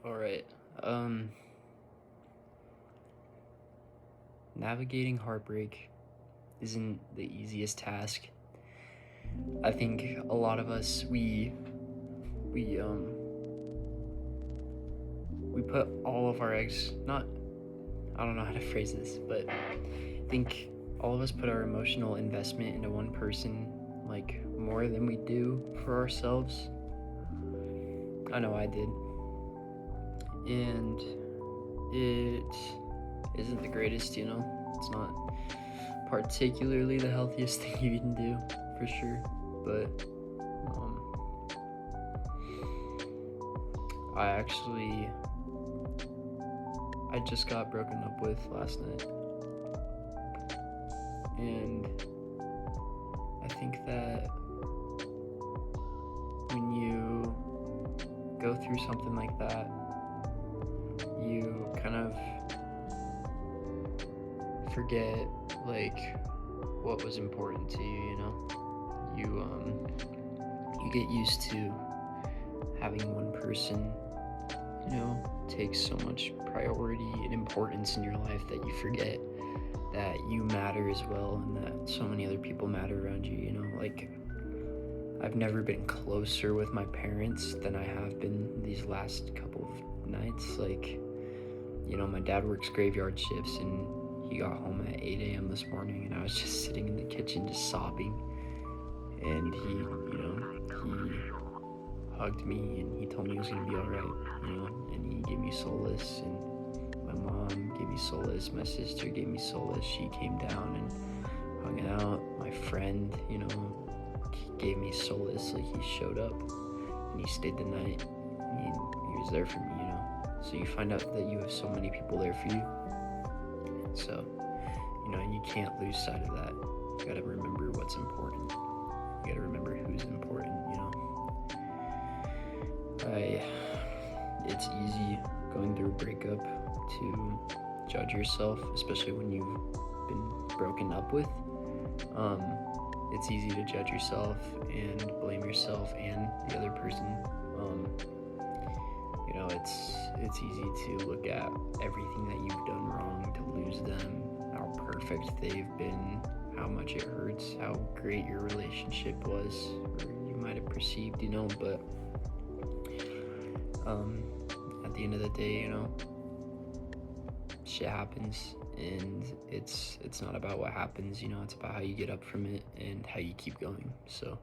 All right. Navigating heartbreak isn't the easiest task. I think a lot of us we put all of our eggs, not I don't know how to phrase this, but I think all of us put our emotional investment into one person like more than we do for ourselves. I know I did. And it isn't the greatest, It's not particularly the healthiest thing you can do, for sure. But I just got broken up with last night, and I think that when you go through something like that, you kind of forget like what was important to you, you get used to having one person, take so much priority and importance in your life that you forget that you matter as well, and that so many other people matter around you, like I've never been closer with my parents than I have been these last couple of nights. Like, my dad works graveyard shifts, and he got home at 8 a.m. this morning, and I was just sitting in the kitchen just sobbing. And he hugged me, and he told me he was gonna be all right, and he gave me solace, and my mom gave me solace, my sister gave me solace. She came down and hung out. My friend, he gave me solace. Like, he showed up and he stayed the night. He was there for me, So you find out that you have so many people there for you. So, and you can't lose sight of that. You gotta remember what's important. You gotta remember who's important, It's easy going through a breakup to judge yourself, especially when you've been broken up with. It's easy to judge yourself and blame yourself and the other person. It's easy to look at everything that you've done wrong, to lose them, how perfect they've been, how much it hurts, how great your relationship was, or you might have perceived, but at the end of the day, shit happens, and it's not about what happens, it's about how you get up from it and how you keep going. So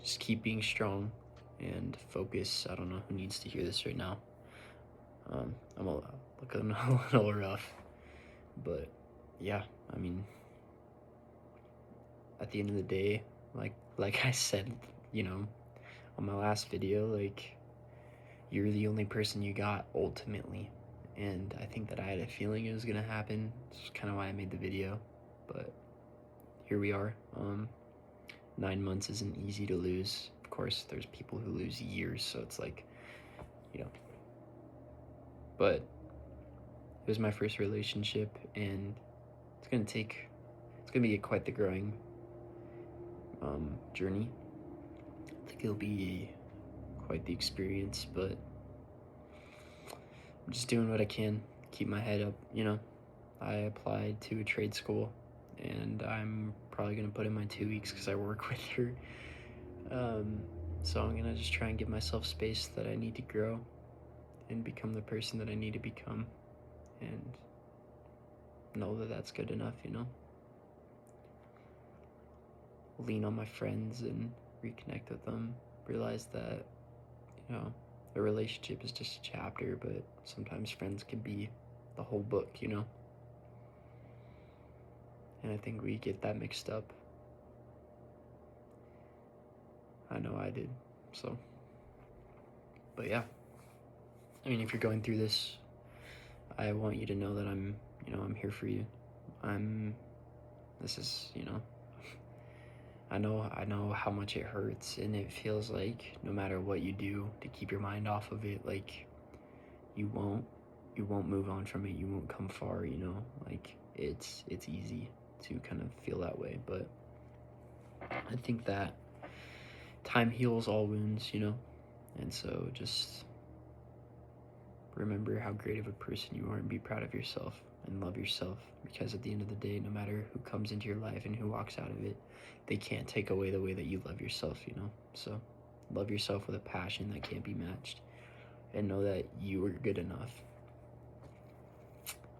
just keep being strong and focus. I don't know who needs to hear this right now. I'm looking a little rough, but yeah, at the end of the day, like I said, on my last video, like, you're the only person you got ultimately. And I think that I had a feeling it was gonna happen. It's kind of why I made the video, but here we are. 9 months isn't easy to lose. Of course, there's people who lose years, so it's like, but it was my first relationship, and it's gonna be quite the growing journey. I think it'll be quite the experience, but I'm just doing what I can, keep my head up, I applied to a trade school, and I'm probably gonna put in my 2 weeks because I work with her. So I'm gonna just try and give myself space that I need to grow and become the person that I need to become, and know that that's good enough, Lean on my friends and reconnect with them. Realize that, a relationship is just a chapter, but sometimes friends can be the whole book, And I think we get that mixed up. I know I did, so. But yeah, if you're going through this, I want you to know that I'm here for you. I know how much it hurts, and it feels like no matter what you do to keep your mind off of it, like, you won't move on from it. You won't come far, like, it's easy to kind of feel that way, but I think that time heals all wounds, and so just remember how great of a person you are and be proud of yourself and love yourself, because at the end of the day, no matter who comes into your life and who walks out of it, they can't take away the way that you love yourself, you know? So love yourself with a passion that can't be matched, and know that you are good enough.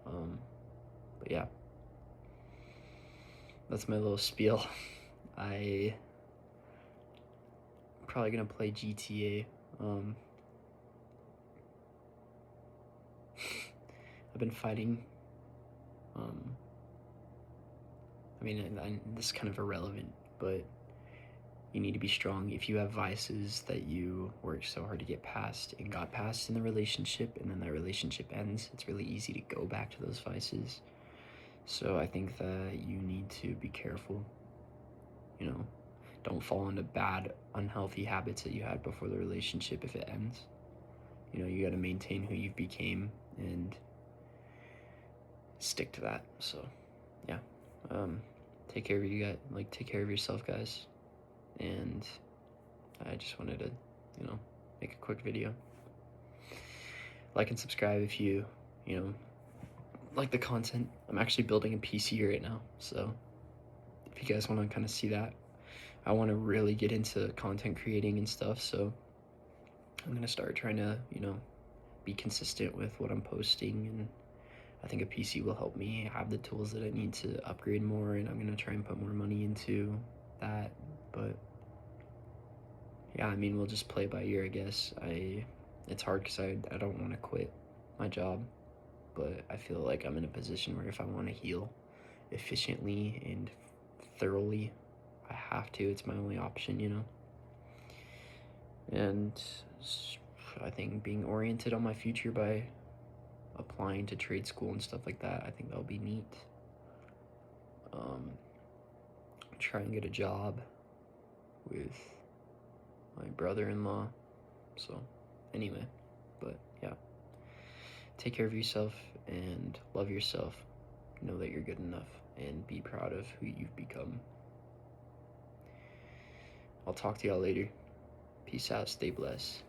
But yeah, that's my little spiel. I'm probably gonna play GTA. I've been fighting. I mean, this is kind of irrelevant, but you need to be strong. If you have vices that you worked so hard to get past and got past in the relationship, and then that relationship ends, it's really easy to go back to those vices. So I think that you need to be careful. You know, don't fall into bad, unhealthy habits that you had before the relationship if it ends. You know, you got to maintain who you became and stick to that. So, yeah. Take care of you guys. Like, take care of yourself, guys. And I just wanted to, make a quick video. Like and subscribe if you like the content. I'm actually building a PC right now, so if you guys want to kind of see that, I want to really get into content creating and stuff, so I'm gonna start trying to, be consistent with what I'm posting, and I think a PC will help me have the tools that I need to upgrade more, and I'm gonna try and put more money into that. But yeah, I mean, we'll just play by ear, I guess. It's hard because I don't want to quit my job, but I feel like I'm in a position where if I want to heal efficiently and thoroughly, I have to. It's my only option, And I think being oriented on my future by applying to trade school and stuff like that, I think that'll be neat. Try and get a job with my brother-in-law. So anyway, but yeah, take care of yourself and love yourself. Know that you're good enough and be proud of who you've become. I'll talk to y'all later. Peace out. Stay blessed.